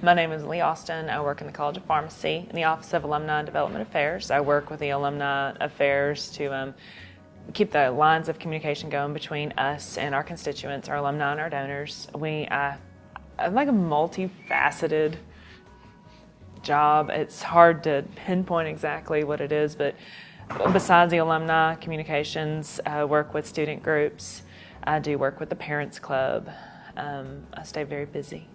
My name is Leigh Austin. I work in the College of Pharmacy in the Office of Alumni and Development Affairs. I work with the Alumni Affairs to keep the lines of communication going between us and our constituents, our alumni and our donors. We have like a multifaceted job. It's hard to pinpoint exactly what it is, but besides the alumni communications, I work with student groups. I do work with the Parents Club. I stay very busy.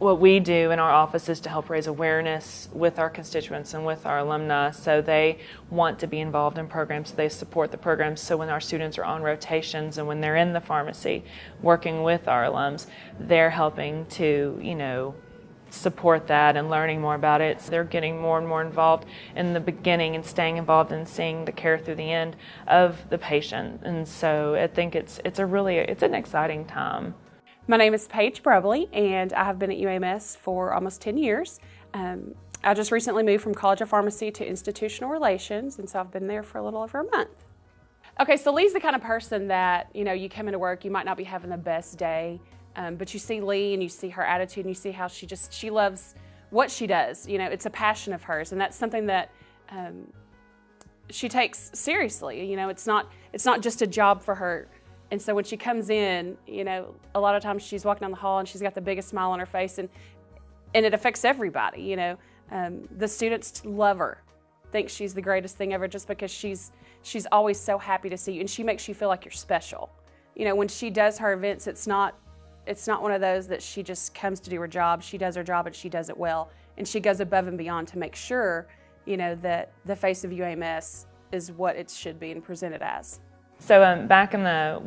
What we do in our office is to help raise awareness with our constituents and with our alumni, so they want to be involved in programs, so they support the programs. So when our students are on rotations and when they're in the pharmacy working with our alums, they're helping to, support that and learning more about it. So they're getting more and more involved in the beginning and staying involved and seeing the care through the end of the patient. And so I think it's an exciting time. My name is Paige Brubley, and I have been at UAMS for almost 10 years. I just recently moved from College of Pharmacy to Institutional Relations, and so I've been there for a little over a month. Okay, so Leigh's the kind of person that, you come into work, you might not be having the best day, but you see Leigh and you see her attitude and you see how she loves what she does. It's a passion of hers, and that's something that she takes seriously. It's not just a job for her. And so when she comes in, a lot of times she's walking down the hall and she's got the biggest smile on her face, and it affects everybody. The students love her, think she's the greatest thing ever, just because she's always so happy to see you, and she makes you feel like you're special. When she does her events, it's not one of those that she just comes to do her job. She does her job and she does it well, and she goes above and beyond to make sure, that the face of UAMS is what it should be and presented as. So back in the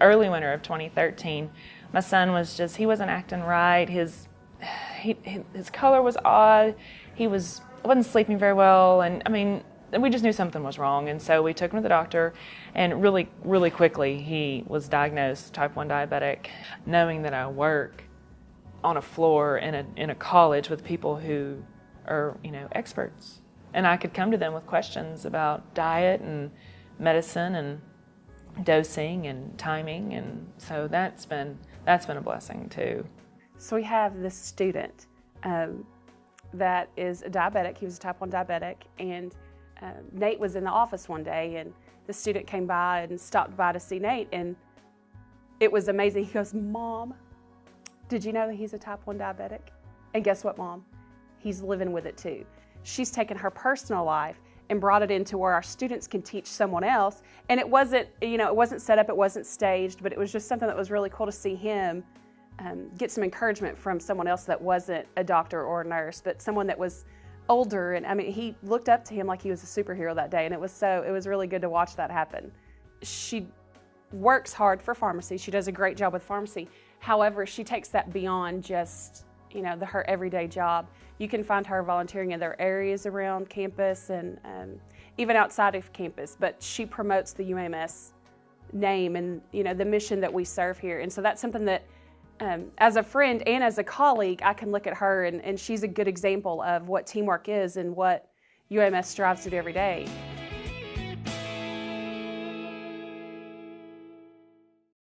early winter of 2013, my son he wasn't acting right. His color was odd. Wasn't sleeping very well, and we just knew something was wrong. And so we took him to the doctor, and really, really quickly he was diagnosed type 1 diabetic. Knowing that I work on a floor in a college with people who are experts, and I could come to them with questions about diet and medicine and dosing and timing, and so that's been a blessing too. So we have this student that is a diabetic. He was a type 1 diabetic, and Nate was in the office one day, and the student came by and stopped by to see Nate, and it was amazing. He goes, "Mom, did you know that he's a type 1 diabetic?" And guess what, Mom? He's living with it too. She's taken her personal life and brought it into where our students can teach someone else. And it wasn't set up, it wasn't staged, but it was just something that was really cool to see him get some encouragement from someone else that wasn't a doctor or a nurse, but someone that was older. And he looked up to him like he was a superhero that day, and it was really good to watch that happen. She works hard for pharmacy. She does a great job with pharmacy. However, she takes that beyond just her everyday job. You can find her volunteering in other areas around campus and even outside of campus, but she promotes the UAMS name and the mission that we serve here. And so that's something that as a friend and as a colleague, I can look at her, and she's a good example of what teamwork is and what UAMS strives to do every day.